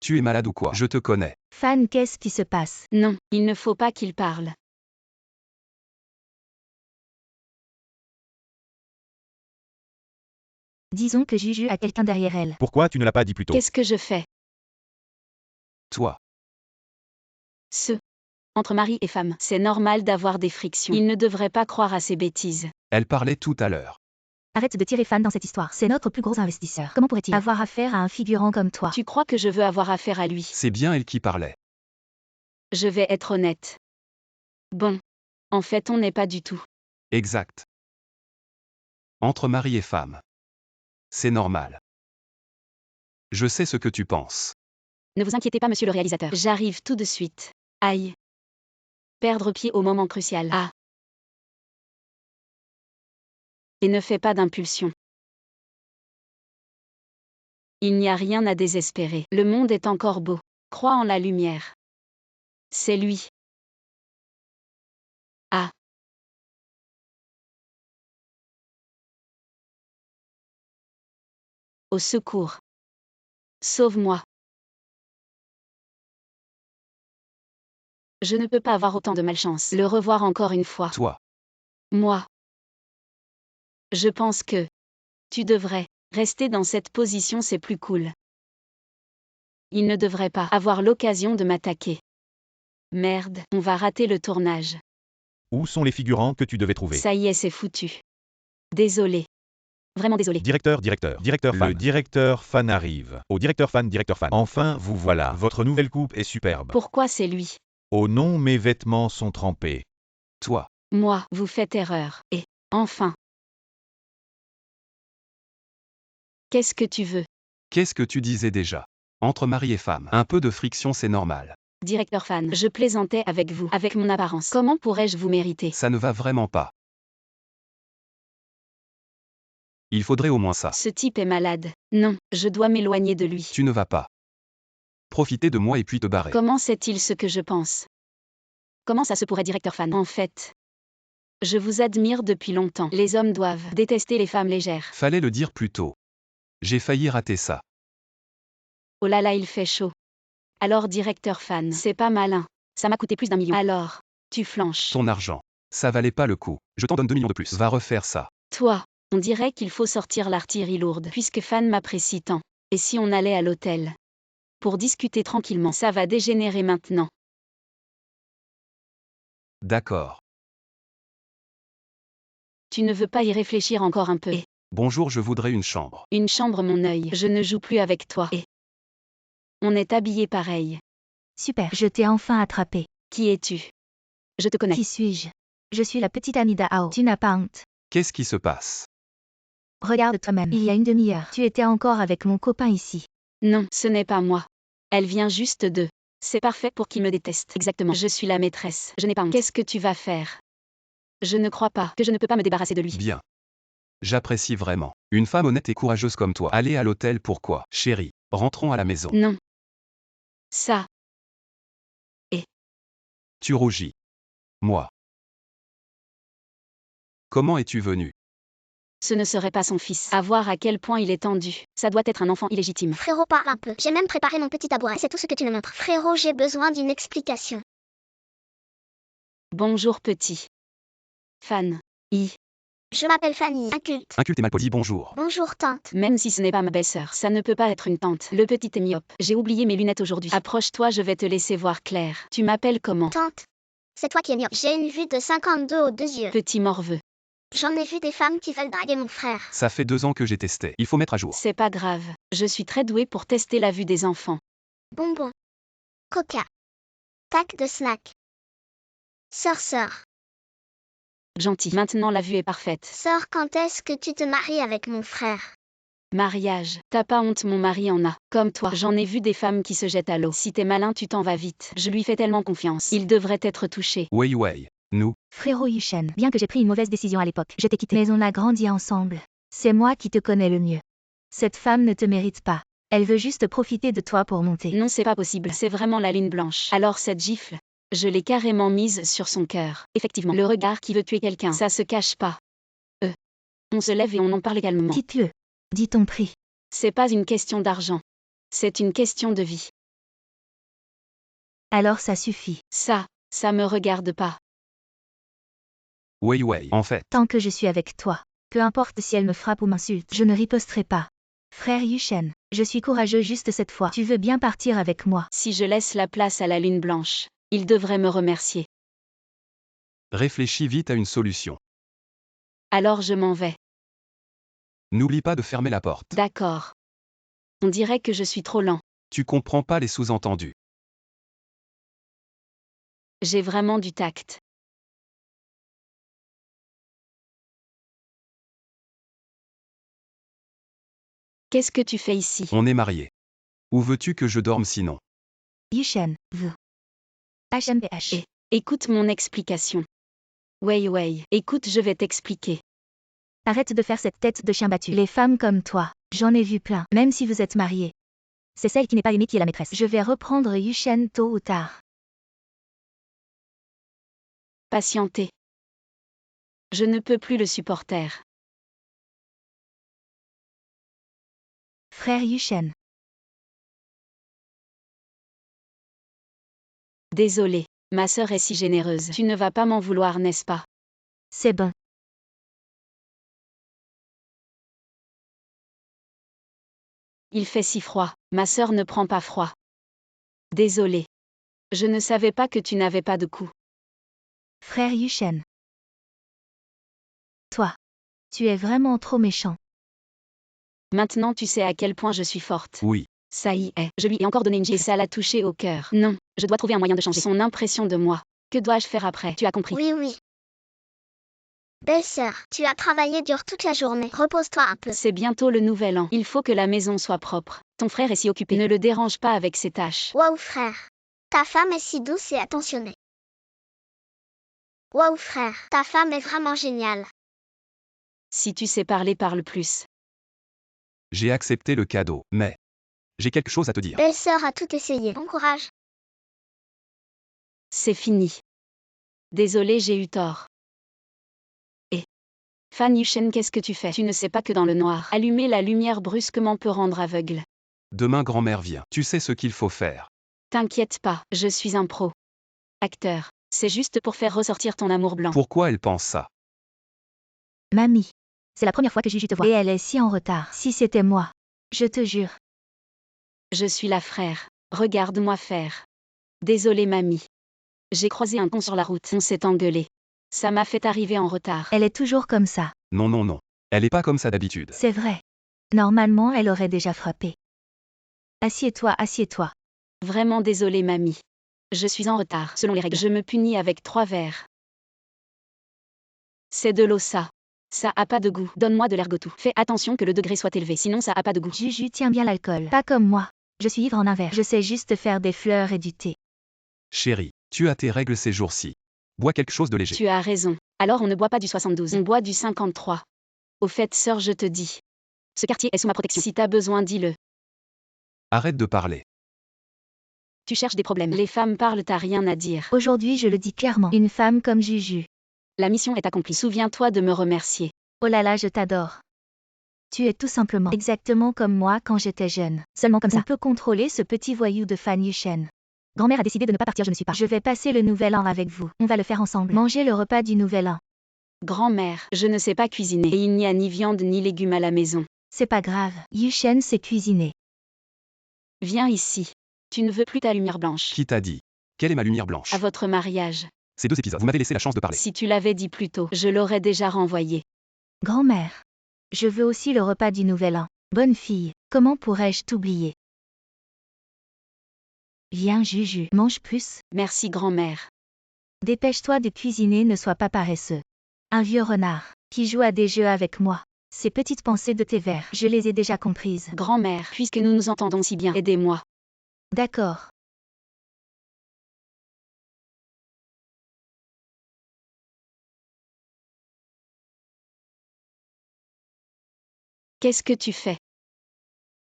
Tu es malade ou quoi? Je te connais. Fan, qu'est-ce qui se passe? Non, il ne faut pas qu'il parle. Disons que Juju a quelqu'un derrière elle. Pourquoi tu ne l'as pas dit plus tôt? Qu'est-ce que je fais? Toi. Entre mari et femme, c'est normal d'avoir des frictions. Il ne devrait pas croire à ces bêtises. Elle parlait tout à l'heure. Arrête de tirer Fan dans cette histoire. C'est notre plus gros investisseur. Comment pourrait-il avoir affaire à un figurant comme toi? Tu crois que je veux avoir affaire à lui? C'est bien elle qui parlait. Je vais être honnête. Bon. En fait, on n'est pas du tout. Exact. Entre mari et femme. C'est normal. Je sais ce que tu penses. Ne vous inquiétez pas, monsieur le réalisateur. J'arrive tout de suite. Aïe. Perdre pied au moment crucial. Ah. Et ne fais pas d'impulsion. Il n'y a rien à désespérer. Le monde est encore beau. Crois en la lumière. C'est lui. Ah. Au secours. Sauve-moi. Je ne peux pas avoir autant de malchance. Le revoir encore une fois. Toi. Moi. Je pense que tu devrais rester dans cette position, c'est plus cool. Il ne devrait pas avoir l'occasion de m'attaquer. Merde, on va rater le tournage. Où sont les figurants que tu devais trouver? Ça y est, c'est foutu. Désolé. Vraiment désolé. Directeur fan. Le directeur fan arrive. Au directeur fan. Enfin, vous voilà. Votre nouvelle coupe est superbe. Pourquoi c'est lui? Oh non, mes vêtements sont trempés. Toi. Moi, vous faites erreur. Et, enfin. Qu'est-ce que tu veux? Qu'est-ce que tu disais déjà? Entre mari et femme. Un peu de friction, c'est normal. Directeur fan, je plaisantais avec vous, avec mon apparence. Comment pourrais-je vous mériter? Ça ne va vraiment pas. Il faudrait au moins ça. Ce type est malade. Non, je dois m'éloigner de lui. Tu ne vas pas. Profiter de moi et puis te barrer. Comment sait-il ce que je pense? Comment ça se pourrait, directeur fan? En fait, je vous admire depuis longtemps. Les hommes doivent détester les femmes légères. Fallait le dire plus tôt. J'ai failli rater ça. Oh là là, il fait chaud. Alors, directeur fan, c'est pas malin. Ça m'a coûté plus d'1 million. Alors, tu flanches. Ton argent. Ça valait pas le coup. Je t'en donne 2 millions de plus. Va refaire ça. Toi, on dirait qu'il faut sortir l'artillerie lourde, puisque fan m'apprécie tant. Et si on allait à l'hôtel? Pour discuter tranquillement, ça va dégénérer maintenant. D'accord. Tu ne veux pas y réfléchir encore un peu? Et Bonjour, je voudrais une chambre. une chambre, mon œil. Je ne joue plus avec toi. Et on est habillés pareil. Super, je t'ai enfin attrapé. Qui es-tu? Je te connais. Qui suis-je? Je suis la petite amie d'Ao. Tu n'as pas honte? Qu'est-ce qui se passe? Regarde toi-même. Il y a une demi-heure, tu étais encore avec mon copain ici. Non, ce n'est pas moi. Elle vient juste de. C'est parfait pour qu'il me déteste. Exactement. Je suis la maîtresse. Je n'ai pas honte. Qu'est-ce que tu vas faire? Je ne crois pas que je ne peux pas me débarrasser de lui. Bien. J'apprécie vraiment. Une femme honnête et courageuse comme toi. Aller à l'hôtel, pourquoi? Chérie, rentrons à la maison. Non. Ça. Tu rougis. Moi. Comment es-tu venu? Ce ne serait pas son fils. À voir à quel point il est tendu. Ça doit être un enfant illégitime. Frérot, parle un peu. J'ai même préparé mon petit tabouret. C'est tout ce que tu me montres. Frérot, j'ai besoin d'une explication. Bonjour petit. Fan. Je m'appelle Fanny, inculte. Inculte et mal poli, bonjour. Bonjour tante. Même si ce n'est pas ma belle-sœur, ça ne peut pas être une tante. Le petit est myope. J'ai oublié mes lunettes aujourd'hui. Approche-toi, je vais te laisser voir clair. Tu m'appelles comment? Tante. C'est toi qui es myope. J'ai une vue de 52 aux 2 yeux. Petit morveux. J'en ai vu des femmes qui veulent draguer mon frère. Ça fait 2 ans que j'ai testé. Il faut mettre à jour. C'est pas grave. Je suis très douée pour tester la vue des enfants. Bonbon. Coca. Tac de snack. Sœur. Gentil. Maintenant la vue est parfaite. Sœur, quand est-ce que tu te maries avec mon frère? Mariage. T'as pas honte, mon mari en a. Comme toi, j'en ai vu des femmes qui se jettent à l'eau. Si t'es malin, tu t'en vas vite. Je lui fais tellement confiance. Il devrait être touché. Wei. Nous. Frérot Yushen, bien que j'ai pris une mauvaise décision à l'époque, je t'ai quitté. Mais on a grandi ensemble. C'est moi qui te connais le mieux. Cette femme ne te mérite pas. Elle veut juste profiter de toi pour monter. Non, c'est pas possible. C'est vraiment la ligne blanche. Alors cette gifle, je l'ai carrément mise sur son cœur. Effectivement, le regard qui veut tuer quelqu'un, ça se cache pas. On se lève et on en parle calmement. Dites-le. Dis ton prix. C'est pas une question d'argent. C'est une question de vie. Alors ça suffit. Ça me regarde pas. Wei, en fait. Tant que je suis avec toi, peu importe si elle me frappe ou m'insulte, je ne riposterai pas. Frère Yushen, je suis courageux juste cette fois. Tu veux bien partir avec moi? Si je laisse la place à la lune blanche, il devrait me remercier. Réfléchis vite à une solution. Alors je m'en vais. N'oublie pas de fermer la porte. D'accord. On dirait que je suis trop lent. Tu comprends pas les sous-entendus. J'ai vraiment du tact. Qu'est-ce que tu fais ici? On est mariés. Où veux-tu que je dorme sinon? Yushen, vous. HMPH. Écoute mon explication. Wei, écoute, je vais t'expliquer. Arrête de faire cette tête de chien battu. Les femmes comme toi, j'en ai vu plein, même si vous êtes mariés. C'est celle qui n'est pas aimée qui est la maîtresse. Je vais reprendre Yushen tôt ou tard. Patientez. Je ne peux plus le supporter. Frère Yushen. Désolé, ma sœur est si généreuse. Tu ne vas pas m'en vouloir, n'est-ce pas? C'est bon. Il fait si froid, ma sœur ne prend pas froid. Désolé. Je ne savais pas que tu n'avais pas de cou. Frère Yushen. Toi. Tu es vraiment trop méchant. Maintenant tu sais à quel point je suis forte. Oui. Ça y est, je lui ai encore donné une gifle et ça l'a touché au cœur. Non, je dois trouver un moyen de changer son impression de moi. Que dois-je faire après? Tu as compris? Oui. Belle-sœur, tu as travaillé dur toute la journée. Repose-toi un peu. C'est bientôt le nouvel an. Il faut que la maison soit propre. Ton frère est si occupé. Ne le dérange pas avec ses tâches. Waouh frère. Ta femme est si douce et attentionnée. Waouh frère, ta femme est vraiment géniale. Si tu sais parler, parle plus. J'ai accepté le cadeau, mais j'ai quelque chose à te dire. Belle-sœur a tout essayé. Bon courage. C'est fini. Désolé, j'ai eu tort. Fan Yushen, qu'est-ce que tu fais? Tu ne sais pas que dans le noir, allumer la lumière brusquement peut rendre aveugle. Demain grand-mère vient. Tu sais ce qu'il faut faire. T'inquiète pas, je suis un pro. Acteur, c'est juste pour faire ressortir ton amour blanc. Pourquoi elle pense ça? Mamie. C'est la première fois que Juju te voit. Et elle est si en retard. Si c'était moi. Je te jure. Je suis la frère. Regarde-moi faire. Désolée mamie. J'ai croisé un con sur la route. On s'est engueulé. Ça m'a fait arriver en retard. Elle est toujours comme ça. Non. Elle est pas comme ça d'habitude. C'est vrai. Normalement, elle aurait déjà frappé. Assieds-toi. Vraiment désolée mamie. Je suis en retard. Selon les règles, je me punis avec 3 verres. C'est de l'eau ça. Ça a pas de goût. Donne-moi de l'ergotou. Fais attention que le degré soit élevé, sinon ça a pas de goût. Juju tient bien l'alcool. Pas comme moi. Je suis ivre en un verre. Je sais juste faire des fleurs et du thé. Chérie, tu as tes règles ces jours-ci. Bois quelque chose de léger. Tu as raison. Alors on ne boit pas du 72, on boit du 53. Au fait, sœur, je te dis. Ce quartier est sous ma protection. Si t'as besoin, dis-le. Arrête de parler. Tu cherches des problèmes. Les femmes parlent, t'as rien à dire. Aujourd'hui, je le dis clairement. Une femme comme Juju. La mission est accomplie. Souviens-toi de me remercier. Oh là là, je t'adore. Tu es tout simplement exactement comme moi quand j'étais jeune. Seulement comme ça. On peut contrôler ce petit voyou de Fan Yushen. Grand-mère a décidé de ne pas partir, je ne suis pas. Je vais passer le nouvel an avec vous. On va le faire ensemble. Manger le repas du nouvel an. Grand-mère, je ne sais pas cuisiner. Et il n'y a ni viande ni légumes à la maison. C'est pas grave. Yushen sait cuisiner. Viens ici. Tu ne veux plus ta lumière blanche. Qui t'a dit? Quelle est ma lumière blanche? À votre mariage. Ces 2 épisodes, vous m'avez laissé la chance de parler. Si tu l'avais dit plus tôt, je l'aurais déjà renvoyé. Grand-mère. Je veux aussi le repas du nouvel an. Bonne fille, comment pourrais-je t'oublier? Viens Juju, mange plus. Merci grand-mère. Dépêche-toi de cuisiner, ne sois pas paresseux. Un vieux renard, qui joue à des jeux avec moi. Ces petites pensées de tes vers, je les ai déjà comprises. Grand-mère, puisque nous nous entendons si bien, aidez-moi. D'accord. Qu'est-ce que tu fais?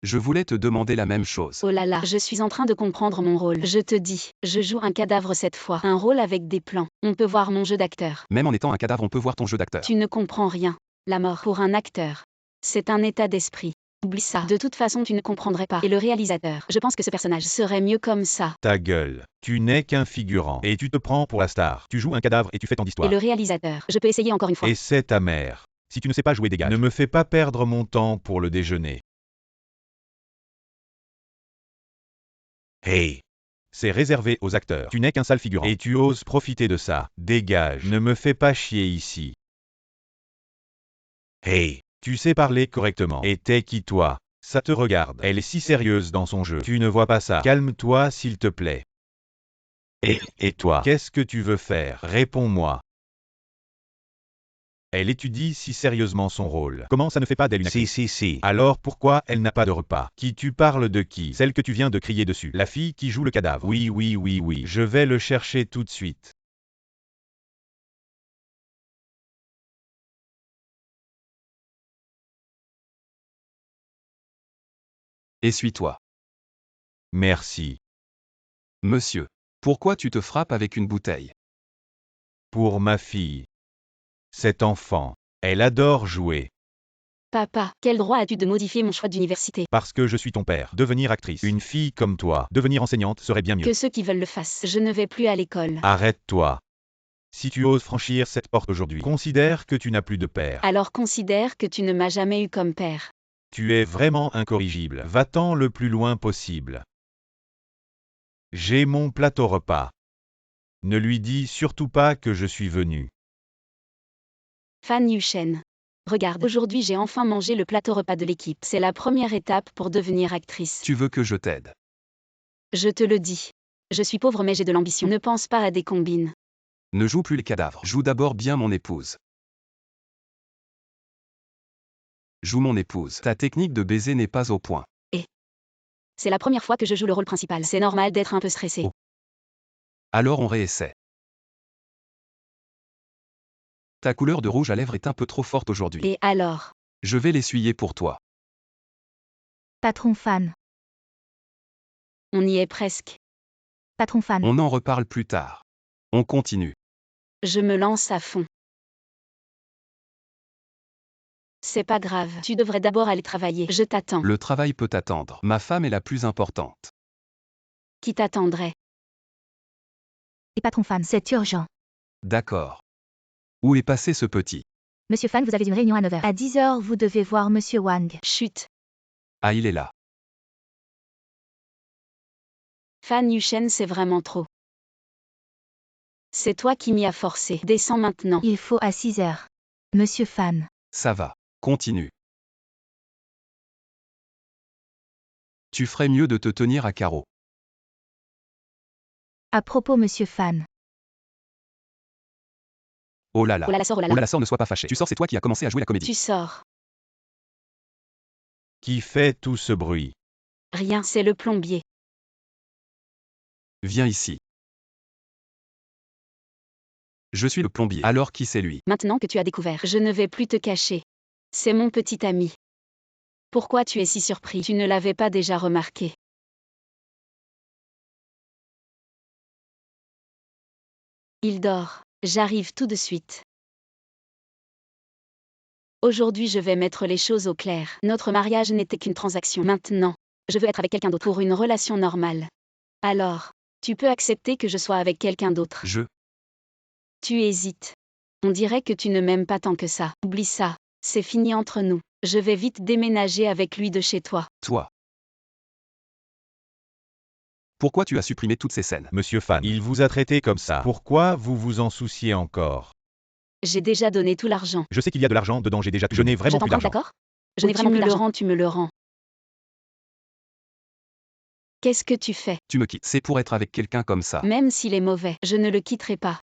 Je voulais te demander la même chose. Oh là là, je suis en train de comprendre mon rôle. Je te dis, je joue un cadavre cette fois. Un rôle avec des plans. On peut voir mon jeu d'acteur. Même en étant un cadavre, on peut voir ton jeu d'acteur. Tu ne comprends rien. La mort pour un acteur. C'est un état d'esprit. Oublie ça. De toute façon, tu ne comprendrais pas. Et le réalisateur, je pense que ce personnage serait mieux comme ça. Ta gueule. Tu n'es qu'un figurant. Et tu te prends pour la star. Tu joues un cadavre et tu fais tant Et d'histoires. le réalisateur, je peux essayer encore une fois. Et c'est ta mère. Si tu ne sais pas jouer, dégage. Ne me fais pas perdre mon temps pour le déjeuner. Hey. C'est réservé aux acteurs. Tu n'es qu'un sale figurant. Et tu oses profiter de ça. Dégage. Ne me fais pas chier ici. Hey. Tu sais parler correctement. Et t'es qui toi? Ça te regarde. Elle est si sérieuse dans son jeu. Tu ne vois pas ça. Calme-toi s'il te plaît. Et toi? Qu'est-ce que tu veux faire? Réponds-moi. Elle étudie si sérieusement son rôle. Comment ça ne fait pas d'elle une actrice? Si. Alors pourquoi elle n'a pas de repas? Qui tu parles de qui? Celle que tu viens de crier dessus. La fille qui joue le cadavre. Oui. Je vais le chercher tout de suite. Essuie-toi. Merci. Monsieur. Pourquoi tu te frappes avec une bouteille? Pour ma fille. Cet enfant. Elle adore jouer. Papa, quel droit as-tu de modifier mon choix d'université? Parce que je suis ton père. Devenir actrice. Une fille comme toi. Devenir enseignante serait bien mieux. Que ceux qui veulent le fassent. Je ne vais plus à l'école. Arrête-toi. Si tu oses franchir cette porte aujourd'hui, considère que tu n'as plus de père. Alors considère que tu ne m'as jamais eu comme père. Tu es vraiment incorrigible. Va-t'en le plus loin possible. J'ai mon plateau repas. Ne lui dis surtout pas que je suis venu. Fan Yuchen. Regarde, aujourd'hui j'ai enfin mangé le plateau repas de l'équipe. C'est la première étape pour devenir actrice. Tu veux que je t'aide? Je te le dis. Je suis pauvre mais j'ai de l'ambition. Ne pense pas à des combines. Ne joue plus les cadavres. Joue d'abord bien mon épouse. Joue mon épouse. Ta technique de baiser n'est pas au point. C'est la première fois que je joue le rôle principal. C'est normal d'être un peu stressé. Oh. Alors on réessaie. Ta couleur de rouge à lèvres est un peu trop forte aujourd'hui. Et alors? Je vais l'essuyer pour toi. Patron fan. On y est presque. Patron fan. On en reparle plus tard. On continue. Je me lance à fond. C'est pas grave. Tu devrais d'abord aller travailler. Je t'attends. Le travail peut attendre. Ma femme est la plus importante. Qui t'attendrait? Et patron fan, c'est urgent. D'accord. Où est passé ce petit? Monsieur Fan, vous avez une réunion à 9h. À 10h, vous devez voir Monsieur Wang. Chut. Ah, il est là. Fan Yuchen, c'est vraiment trop. C'est toi qui m'y as forcé. Descends maintenant. Il faut à 6h. Monsieur Fan. Ça va. Continue. Tu ferais mieux de te tenir à carreau. À propos, Monsieur Fan. Oh là là. Oh là là, sors, oh là Oh là. là là, sors, ne sois pas fâché. Tu sors, c'est toi qui as commencé à jouer la comédie. Tu sors. Qui fait tout ce bruit? Rien, c'est le plombier. Viens ici. Je suis le plombier. Alors qui c'est lui? Maintenant que tu as découvert, je ne vais plus te cacher. C'est mon petit ami. Pourquoi tu es si surpris? Tu ne l'avais pas déjà remarqué. Il dort. J'arrive tout de suite. Aujourd'hui, je vais mettre les choses au clair. Notre mariage n'était qu'une transaction. Maintenant, je veux être avec quelqu'un d'autre pour une relation normale. Alors, tu peux accepter que je sois avec quelqu'un d'autre. Tu hésites. On dirait que tu ne m'aimes pas tant que ça. Oublie ça. C'est fini entre nous. Je vais vite déménager avec lui de chez toi. Toi. Pourquoi tu as supprimé toutes ces scènes? Monsieur Fan, il vous a traité comme ça. Pourquoi vous vous en souciez encore? J'ai déjà donné tout l'argent. Je sais qu'il y a de l'argent dedans, j'ai déjà tout. Je n'ai vraiment Je plus t'entends, d'argent. d'accord? Je n'ai vraiment plus d'argent. Tu me le rends. Qu'est-ce que tu fais? Tu me quittes. C'est pour être avec quelqu'un comme ça. Même s'il est mauvais, je ne le quitterai pas.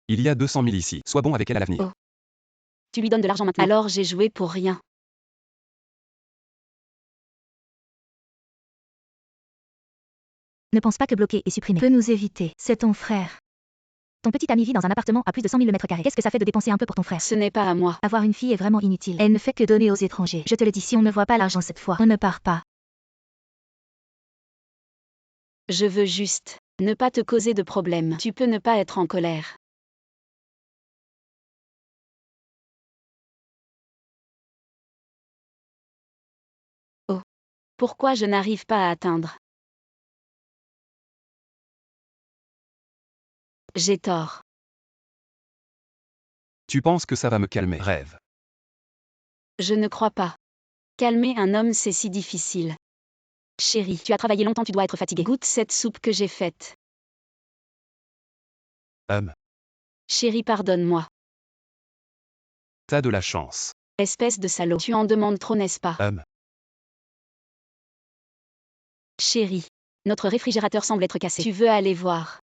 Il y a 200 000 ici. Sois bon avec elle à l'avenir. Oh. Tu lui donnes de l'argent maintenant. Alors j'ai joué pour rien. Ne pense pas que bloquer et supprimer peut nous éviter. C'est ton frère. Ton petit ami vit dans un appartement à plus de 100 000 m². Qu'est-ce que ça fait de dépenser un peu pour ton frère? Ce n'est pas à moi. Avoir une fille est vraiment inutile. Elle ne fait que donner aux étrangers. Je te le dis, si on ne voit pas l'argent cette fois, on ne part pas. Je veux juste ne pas te causer de problème. Tu peux ne pas être en colère. Pourquoi je n'arrive pas à atteindre? J'ai tort. Tu penses que ça va me calmer? Rêve. Je ne crois pas. Calmer un homme, c'est si difficile. Chérie, tu as travaillé longtemps, tu dois être fatiguée. Goûte cette soupe que j'ai faite. Chérie, pardonne-moi. T'as de la chance. Espèce de salaud. Tu en demandes trop, n'est-ce pas? Chérie, notre réfrigérateur semble être cassé. Tu veux aller voir?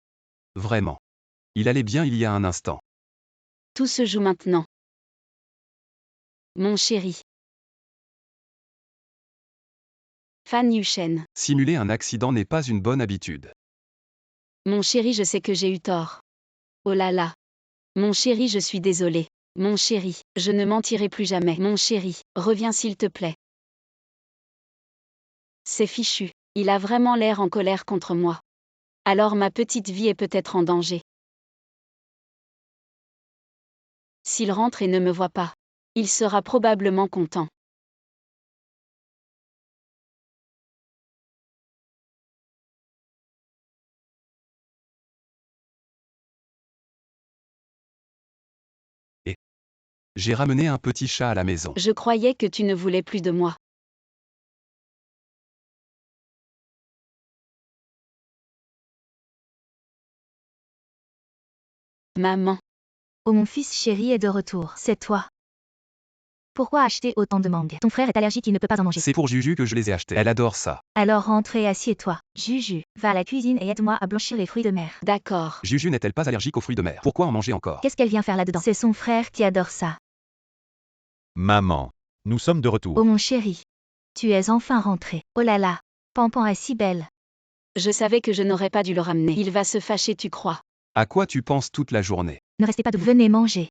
Vraiment. Il allait bien il y a un instant. Tout se joue maintenant. Mon chéri. Fan Yushen. Simuler un accident n'est pas une bonne habitude. Mon chéri, je sais que j'ai eu tort. Oh là là. Mon chéri, je suis désolée. Mon chéri, je ne mentirai plus jamais. Mon chéri, reviens s'il te plaît. C'est fichu. Il a vraiment l'air en colère contre moi. Alors ma petite vie est peut-être en danger. S'il rentre et ne me voit pas, il sera probablement content. J'ai ramené un petit chat à la maison. Je croyais que tu ne voulais plus de moi. Maman. Oh, mon fils chéri est de retour. C'est toi. Pourquoi acheter autant de mangues? Ton frère est allergique, il ne peut pas en manger. C'est pour Juju que je les ai achetés. Elle adore ça. Alors rentre et assieds-toi. Juju, va à la cuisine et aide-moi à blanchir les fruits de mer. D'accord. Juju n'est-elle pas allergique aux fruits de mer? Pourquoi en manger encore? Qu'est-ce qu'elle vient faire là-dedans? C'est son frère qui adore ça. Maman. Nous sommes de retour. Oh mon chéri. Tu es enfin rentré. Oh là là. Pampan est si belle. Je savais que je n'aurais pas dû le ramener. Il va se fâcher, tu crois? À quoi tu penses toute la journée? Ne restez pas debout. Venez manger.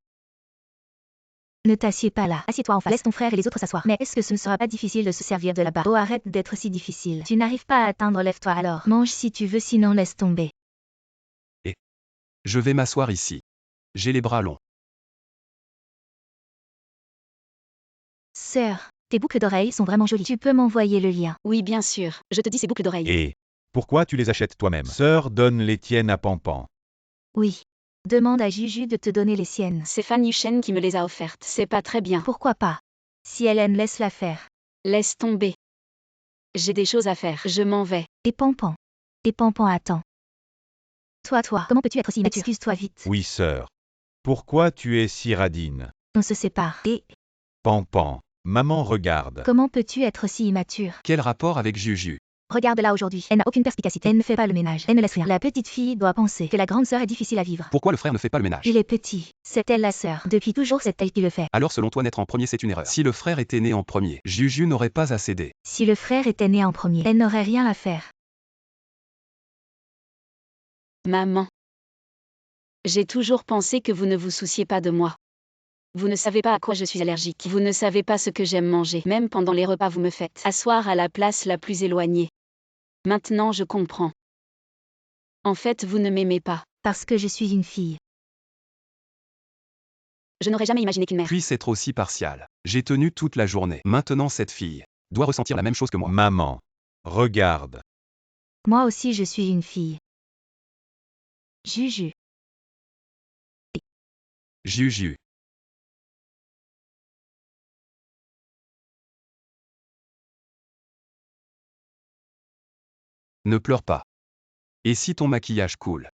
Ne t'assieds pas là. Assieds-toi en face. Laisse ton frère et les autres s'asseoir. Mais est-ce que ce ne sera pas difficile de se servir de là-bas? Oh, arrête d'être si difficile. Tu n'arrives pas à atteindre, lève-toi alors. Mange si tu veux, sinon laisse tomber. Je vais m'asseoir ici. J'ai les bras longs. Sœur, tes boucles d'oreilles sont vraiment jolies. Tu peux m'envoyer le lien? Oui, bien sûr. Je te dis ces boucles d'oreilles. Et pourquoi tu les achètes toi-même? Sœur, donne les tiennes à Pampan. Oui. Demande à Juju de te donner les siennes. C'est Fan Yushen qui me les a offertes. C'est pas très bien. Pourquoi pas? Si elle aime, laisse-la faire. Laisse tomber. J'ai des choses à faire. Je m'en vais. Et Pampan. Et Pampan attend. Toi, comment peux-tu être si immature? Excuse-toi vite. Oui, sœur. Pourquoi tu es si radine? On se sépare. Et Pampan. Maman regarde. comment peux-tu être si immature? Quel rapport avec Juju? Regarde-la aujourd'hui. Elle n'a aucune perspicacité. Elle ne fait pas le ménage. Elle ne laisse rien. La petite fille doit penser que la grande sœur est difficile à vivre. Pourquoi le frère ne fait pas le ménage? Il est petit. C'est elle la sœur. Depuis toujours, c'est elle qui le fait. Alors selon toi, naître en premier, c'est une erreur. Si le frère était né en premier, Juju n'aurait pas à céder. Si le frère était né en premier, elle n'aurait rien à faire. Maman. J'ai toujours pensé que vous ne vous souciez pas de moi. Vous ne savez pas à quoi je suis allergique. Vous ne savez pas ce que j'aime manger. Même pendant les repas, vous me faites asseoir à la place la plus éloignée. Maintenant, je comprends. En fait, vous ne m'aimez pas. Parce que je suis une fille. Je n'aurais jamais imaginé qu'une mère Puisse être aussi partial. J'ai tenu toute la journée. Maintenant cette fille doit ressentir la même chose que moi. Maman. Regarde. Moi aussi, je suis une fille. Juju. Juju. Ne pleure pas. Et si ton maquillage coule?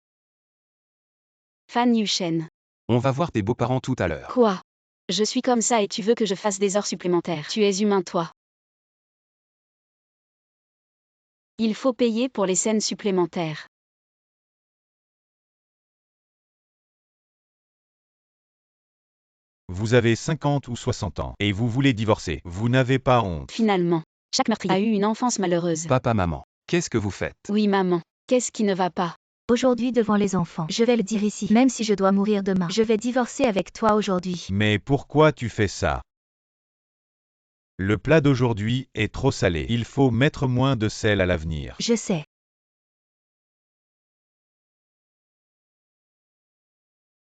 Fan Yushen. On va voir tes beaux-parents tout à l'heure. Quoi? Je suis comme ça et tu veux que je fasse des heures supplémentaires. Tu es humain, toi. Il faut payer pour les scènes supplémentaires. Vous avez 50 ou 60 ans et vous voulez divorcer. Vous n'avez pas honte. Finalement, chaque meurtrier a eu une enfance malheureuse. Papa, maman, qu'est-ce que vous faites? Oui, maman. Qu'est-ce qui ne va pas? Aujourd'hui devant les enfants, je vais le dire ici, même si je dois mourir demain, je vais divorcer avec toi aujourd'hui. Mais pourquoi tu fais ça? Le plat d'aujourd'hui est trop salé. Il faut mettre moins de sel à l'avenir. Je sais.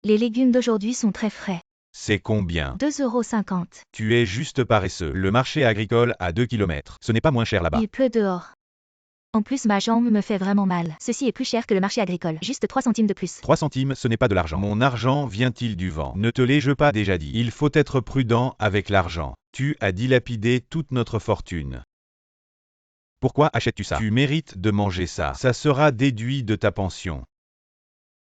Les légumes d'aujourd'hui sont très frais. C'est combien? 2,50 €. Tu es juste paresseux. Le marché agricole à 2 km. Ce n'est pas moins cher là-bas. Il pleut dehors. En plus, ma jambe me fait vraiment mal. Ceci est plus cher que le marché agricole. Juste 3 centimes de plus. 3 centimes, ce n'est pas de l'argent. Mon argent vient-il du vent? Ne te l'ai-je pas déjà dit? Il faut être prudent avec l'argent. Tu as dilapidé toute notre fortune. Pourquoi achètes-tu ça? Tu mérites de manger ça. Ça sera déduit de ta pension.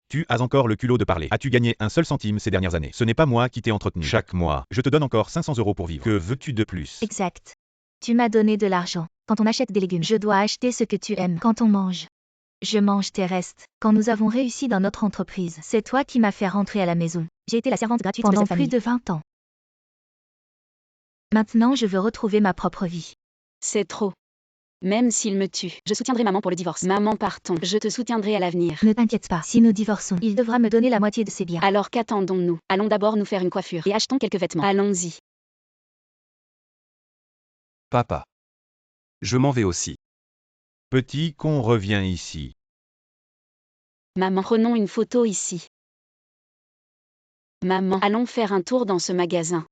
Tu as encore le culot de parler. As-tu gagné un seul centime ces dernières années? Ce n'est pas moi qui t'ai entretenu. Chaque mois, je te donne encore 500 € pour vivre. Que veux-tu de plus? Exact. Tu m'as donné de l'argent. Quand on achète des légumes, je dois acheter ce que tu aimes. Quand on mange, je mange tes restes. Quand nous avons réussi dans notre entreprise, c'est toi qui m'as fait rentrer à la maison. J'ai été la servante gratuite pendant plus de 20 ans. Maintenant, je veux retrouver ma propre vie. C'est trop. Même s'il me tue, je soutiendrai maman pour le divorce. Maman, partons. Je te soutiendrai à l'avenir. Ne t'inquiète pas, si nous divorçons, il devra me donner la moitié de ses biens. Alors qu'attendons-nous? Allons d'abord nous faire une coiffure et achetons quelques vêtements. Allons-y. Papa. Je m'en vais aussi. Petit con revient ici. Maman, prenons une photo ici. Maman, allons faire un tour dans ce magasin.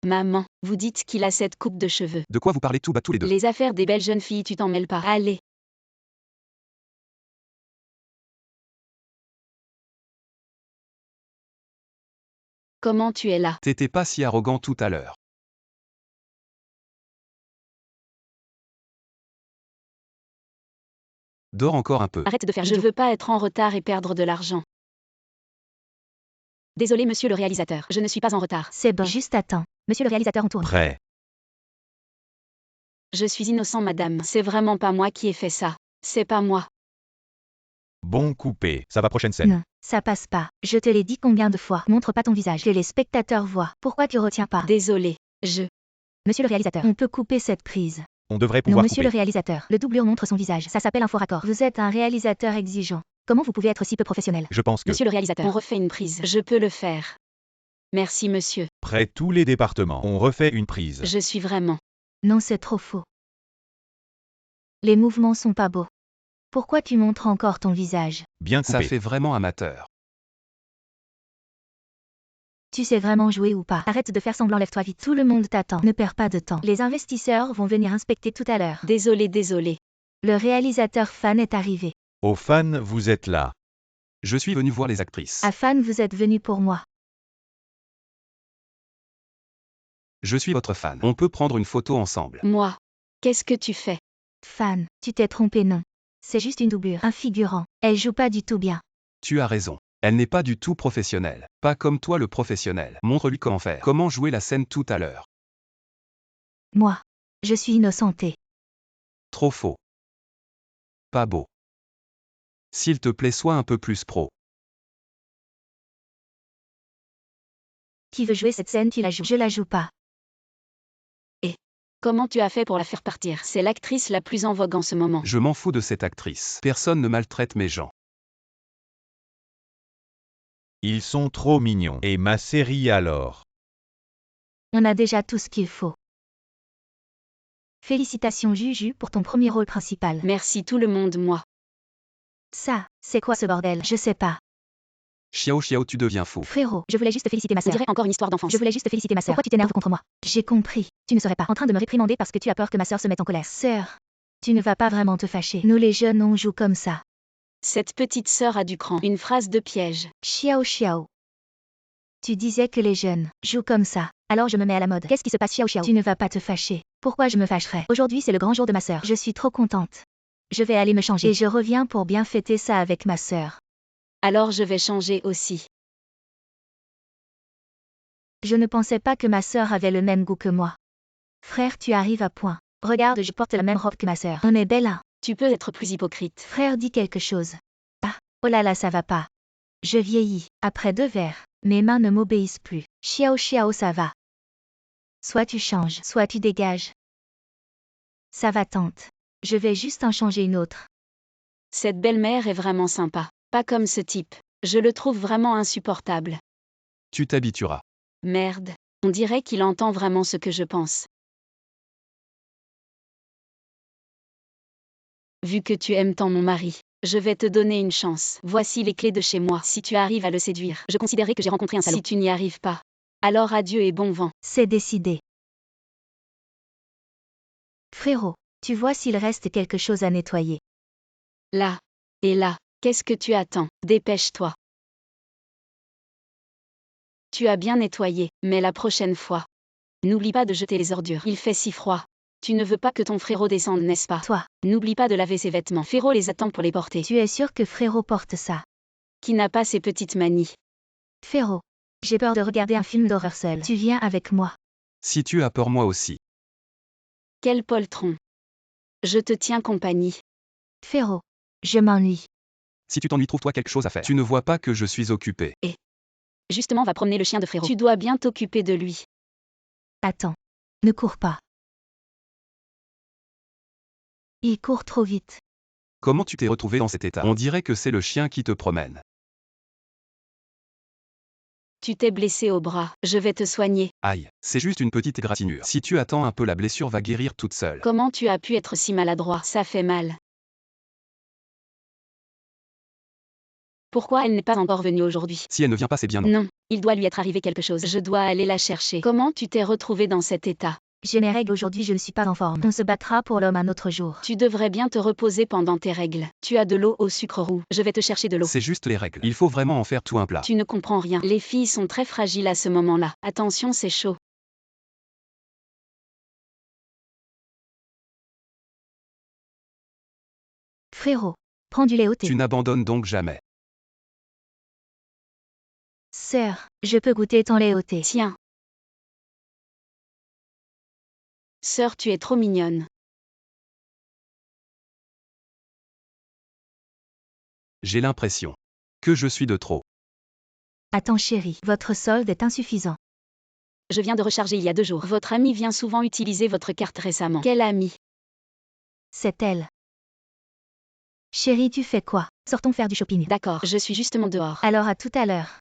Maman, vous dites qu'il a cette coupe de cheveux. De quoi vous parlez tout bas tous les deux? Les affaires des belles jeunes filles, tu t'en mêles pas. Allez. Comment tu es là? T'étais pas si arrogant tout à l'heure. Dors encore un peu. Arrête de faire. Je veux pas être en retard et perdre de l'argent. Désolé, monsieur le réalisateur, je ne suis pas en retard. C'est bon, juste attends. Monsieur le réalisateur, on tourne. Prêt. Je suis innocent, madame. C'est vraiment pas moi qui ai fait ça. C'est pas moi. Bon coupé. Ça va, prochaine scène. Non, ça passe pas. Je te l'ai dit combien de fois. Montre pas ton visage, que les spectateurs voient. Pourquoi tu retiens pas? Désolé. Monsieur le réalisateur, on peut couper cette prise. On devrait Non, pouvoir monsieur le couper. réalisateur, le doublure montre son visage. Ça s'appelle un faux raccord. Vous êtes un réalisateur exigeant. Comment vous pouvez être si peu professionnel? Je pense que, Monsieur le réalisateur, on refait une prise. Je peux le faire. Merci, monsieur. près tous les départements, on refait une prise. Je suis vraiment. Non, c'est trop faux. Les mouvements sont pas beaux. Pourquoi tu montres encore ton visage? Bien Ça coupé. fait vraiment amateur. Tu sais vraiment jouer ou pas? Arrête de faire semblant, lève-toi vite. Tout le monde t'attend. Ne perds pas de temps. Les investisseurs vont venir inspecter tout à l'heure. Désolé. Le réalisateur fan est arrivé. Aux fans, vous êtes là. Je suis venu voir les actrices. À fan, vous êtes venu pour moi. Je suis votre fan. On peut prendre une photo ensemble. Moi. Qu'est-ce que tu fais? Fan, tu t'es trompé, non. C'est juste une doublure, un figurant. Elle joue pas du tout bien. Tu as raison. Elle n'est pas du tout professionnelle. Pas comme toi le professionnel. Montre-lui comment faire. Comment jouer la scène tout à l'heure. Moi, je suis innocenté. Trop faux. Pas beau. S'il te plaît, sois un peu plus pro. Qui veut jouer cette scène, tu la joues. Je la joue pas. Comment tu as fait pour la faire partir? C'est l'actrice la plus en vogue en ce moment. Je m'en fous de cette actrice. Personne ne maltraite mes gens. Ils sont trop mignons. Et ma série alors? On a déjà tout ce qu'il faut. Félicitations Juju pour ton premier rôle principal. Merci tout le monde, moi. Ça, c'est quoi ce bordel? Je sais pas. Xiao, tu deviens fou. Frérot, je voulais juste féliciter ma On sœur. dirait encore une histoire d'enfance. Je voulais juste féliciter ma sœur. Pourquoi tu t'énerves contre moi? J'ai compris. Tu ne serais pas en train de me réprimander parce que tu as peur que ma sœur se mette en colère. Sœur, tu ne vas pas vraiment te fâcher. Nous les jeunes, on joue comme ça. Cette petite sœur a du cran. Une phrase de piège. Xiao. Tu disais que les jeunes jouent comme ça. Alors je me mets à la mode. Qu'est-ce qui se passe, Xiao? Tu ne vas pas te fâcher. Pourquoi je me fâcherais? Aujourd'hui, c'est le grand jour de ma sœur. Je suis trop contente. Je vais aller me changer et je reviens pour bien fêter ça avec ma sœur. Alors je vais changer aussi. Je ne pensais pas que ma sœur avait le même goût que moi. Frère, tu arrives à point. Regarde, je porte la même robe que ma sœur. On est belle, hein? Tu peux être plus hypocrite. Frère, dis quelque chose. Ah, oh là là, ça va pas. Je vieillis. Après 2 verres, mes mains ne m'obéissent plus. Xiao, ça va. Soit tu changes, soit tu dégages. Ça va, tante. Je vais juste en changer une autre. Cette belle-mère est vraiment sympa. Pas comme ce type. Je le trouve vraiment insupportable. Tu t'habitueras. Merde. On dirait qu'il entend vraiment ce que je pense. Vu que tu aimes tant mon mari, Je vais te donner une chance. Voici les clés de chez moi. Si tu arrives à le séduire, je considérerai que j'ai rencontré un salaud. Si tu n'y arrives pas, alors adieu et bon vent. C'est décidé. Frérot, tu vois s'il reste quelque chose à nettoyer. Là. Et là. Qu'est-ce que tu attends? Dépêche-toi. Tu as bien nettoyé, mais la prochaine fois, n'oublie pas de jeter les ordures. Il fait si froid. Tu ne veux pas que ton frérot descende, n'est-ce pas? Toi, N'oublie pas de laver ses vêtements. Frérot les attend pour les porter. tu es sûr que frérot porte ça? Qui n'a pas ces petites manies? Frérot, j'ai peur de regarder un film d'horreur seul. Tu viens avec moi. Si tu as peur, moi aussi. Quel poltron. Je te tiens compagnie. Frérot, je m'ennuie. Si tu t'ennuies, trouve-toi quelque chose à faire. Tu ne vois pas que je suis occupé. Justement, va promener le chien de frérot. Tu dois bien t'occuper de lui. Attends. Ne cours pas. Il court trop vite. Comment tu t'es retrouvé dans cet état? On dirait que c'est le chien qui te promène. Tu t'es blessé au bras. Je vais te soigner. Aïe, c'est juste une petite égratignure. Si tu attends un peu, la blessure va guérir toute seule. Comment tu as pu être si maladroit? Ça fait mal. Pourquoi elle n'est pas encore venue aujourd'hui? Si elle ne vient pas, c'est bien non. Non, il doit lui être arrivé quelque chose. Je dois aller la chercher. Comment tu t'es retrouvé dans cet état? J'ai mes règles aujourd'hui, je ne suis pas en forme. On se battra pour l'homme un autre jour. Tu devrais bien te reposer pendant tes règles. Tu as de l'eau au sucre roux. Je vais te chercher de l'eau. C'est juste les règles. Il faut vraiment en faire tout un plat. Tu ne comprends rien. Les filles sont très fragiles à ce moment-là. Attention, c'est chaud. Frérot, prends du lait au thé. Tu n'abandonnes donc jamais. Sœur, je peux goûter ton lait au thé. Tiens. Sœur, tu es trop mignonne. J'ai l'impression que je suis de trop. Attends chérie, votre solde est insuffisant. Je viens de recharger il y a 2 jours. Votre ami vient souvent utiliser votre carte récemment. Quel ami? C'est elle. Chérie, tu fais quoi? Sortons faire du shopping. D'accord, je suis justement dehors. Alors à tout à l'heure.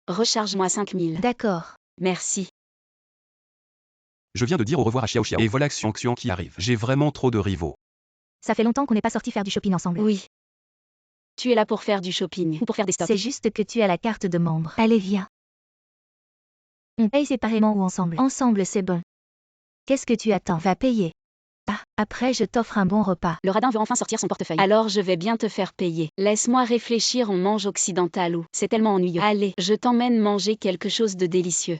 Recharge-moi 5000. D'accord. Merci. Je viens de dire au revoir à Xiao Xiao. Et voilà Xiang Xiang qui arrive. J'ai vraiment trop de rivaux. Ça fait longtemps qu'on n'est pas sorti faire du shopping ensemble. Oui. Tu es là pour faire du shopping ou pour faire des stocks? C'est juste que tu as la carte de membre. Allez, viens. On paye séparément ou ensemble? Ensemble, c'est bon. Qu'est-ce que tu attends? Va payer. Ah, après je t'offre un bon repas. Le radin veut enfin sortir son portefeuille. Alors je vais bien te faire payer. Laisse-moi réfléchir, on mange occidental ou... C'est tellement ennuyeux. Allez, je t'emmène manger quelque chose de délicieux.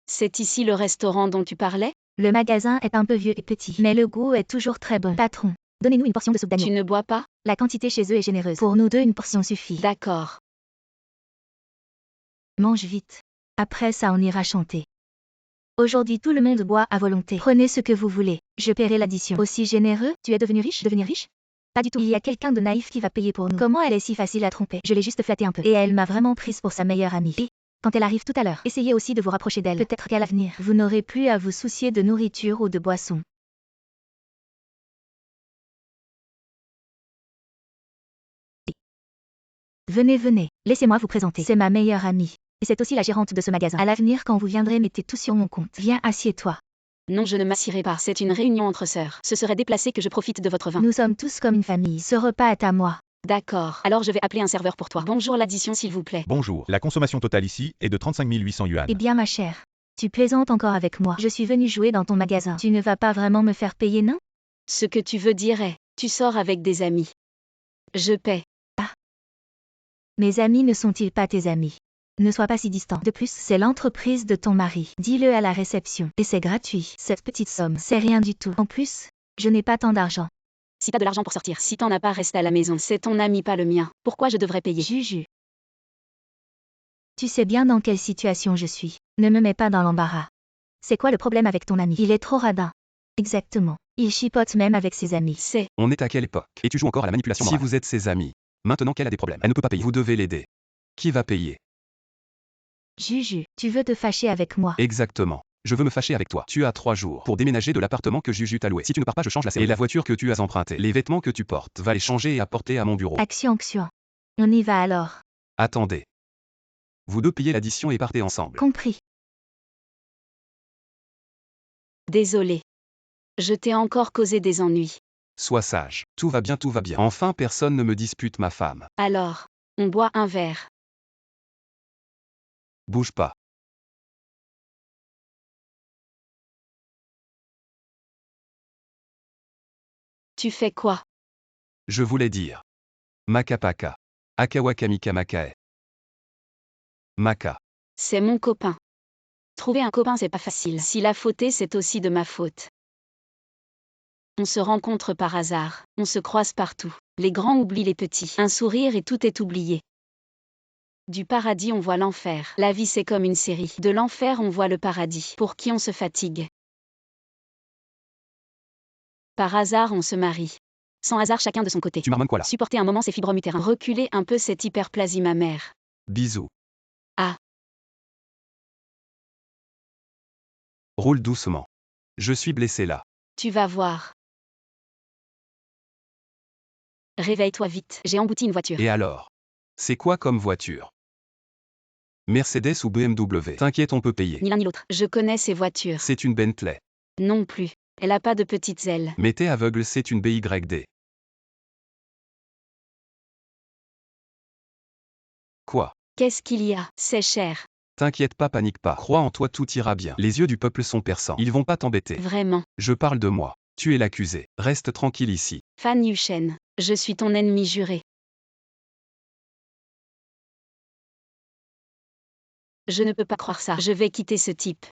C'est ici le restaurant dont tu parlais? Le magasin est un peu vieux et petit, mais le goût est toujours très bon. Patron, donnez-nous une portion de soupe d'agneau. Tu ne bois pas? La quantité chez eux est généreuse. Pour nous deux, une portion suffit. D'accord. Mange vite. Après ça, on ira chanter. Aujourd'hui, tout le monde boit à volonté. Prenez ce que vous voulez. Je paierai l'addition. Aussi généreux? Tu es devenu riche? Devenir riche? Pas du tout. Il y a quelqu'un de naïf qui va payer pour nous. Comment elle est si facile à tromper? Je l'ai juste flattée un peu. Et elle m'a vraiment prise pour sa meilleure amie. Et quand elle arrive tout à l'heure, essayez aussi de vous rapprocher d'elle. Peut-être qu'à l'avenir, vous n'aurez plus à vous soucier de nourriture ou de boissons. Venez, venez. Laissez-moi vous présenter. C'est ma meilleure amie. Et c'est aussi la gérante de ce magasin. À l'avenir, quand vous viendrez, mettez tout sur mon compte. Viens, assieds-toi. Non, je ne m'assierai pas. C'est une réunion entre sœurs. Ce serait déplacé que je profite de votre vin. Nous sommes tous comme une famille. Ce repas est à moi. D'accord. Alors je vais appeler un serveur pour toi. Bonjour, l'addition s'il vous plaît. Bonjour, la consommation totale ici est de 35 800 yuan. Eh bien, ma chère. Tu plaisantes encore avec moi. Je suis venue jouer dans ton magasin. Tu ne vas pas vraiment me faire payer, non? Ce que tu veux dire est, tu sors avec des amis. Je paie. Mes amis ne sont-ils pas tes amis? Ne sois pas si distant. De plus, c'est l'entreprise de ton mari. Dis-le à la réception. Et c'est gratuit. Cette petite somme, c'est rien du tout. En plus, je n'ai pas tant d'argent. Si t'as de l'argent pour sortir, si t'en as pas, reste à la maison. C'est ton ami, pas le mien. Pourquoi je devrais payer? Juju. Tu sais bien dans quelle situation je suis. Ne me mets pas dans l'embarras. C'est quoi le problème avec ton ami? Il est trop radin. Exactement. Il chipote même avec ses amis. C'est... On est à quelle époque? Et tu joues encore à la manipulation morale. Si vous êtes ses amis, maintenant qu'elle a des problèmes, elle ne peut pas payer. Vous devez l'aider. Qui va payer? Juju, tu veux te fâcher avec moi? Exactement. Je veux me fâcher avec toi. Tu as 3 jours pour déménager de l'appartement que Juju t'a loué. Si tu ne pars pas, je change la serrure. Et la voiture que tu as empruntée, les vêtements que tu portes, va les changer et apporter à mon bureau. Action. On y va alors. Attendez. Vous deux payez l'addition et partez ensemble. Compris. Désolé. Je t'ai encore causé des ennuis. Sois sage. Tout va bien, tout va bien. Enfin, personne ne me dispute ma femme. Alors, on boit un verre. Bouge pas. Tu fais quoi? Je voulais dire. Makapaka. Akawakamika makae. Maka. C'est mon copain. Trouver un copain, c'est pas facile. Si la faute c'est aussi de ma faute. On se rencontre par hasard. On se croise partout. Les grands oublient les petits. Un sourire et tout est oublié. Du paradis on voit l'enfer. La vie c'est comme une série. De l'enfer on voit le paradis. Pour qui on se fatigue. Par hasard on se marie. Sans hasard chacun de son côté. Tu marmonnes quoi là? Supporter un moment c'est fibrome utérin. Reculer un peu c'est hyperplasie mammaire. Bisous. Ah. Roule doucement. Je suis blessé là. Tu vas voir. Réveille-toi vite. J'ai embouti une voiture. Et alors? C'est quoi comme voiture? Mercedes ou BMW? T'inquiète, on peut payer. Ni l'un ni l'autre. Je connais ces voitures. C'est une Bentley. Non plus. Elle a pas de petites ailes. Mais t'es aveugle, c'est une BYD. Quoi? Qu'est-ce qu'il y a? C'est cher. T'inquiète pas, panique pas. Crois en toi, tout ira bien. Les yeux du peuple sont perçants. Ils vont pas t'embêter. Vraiment. Je parle de moi. Tu es l'accusé. Reste tranquille ici. Fan Yushen. Je suis ton ennemi juré. Je ne peux pas croire ça. Je vais quitter ce type.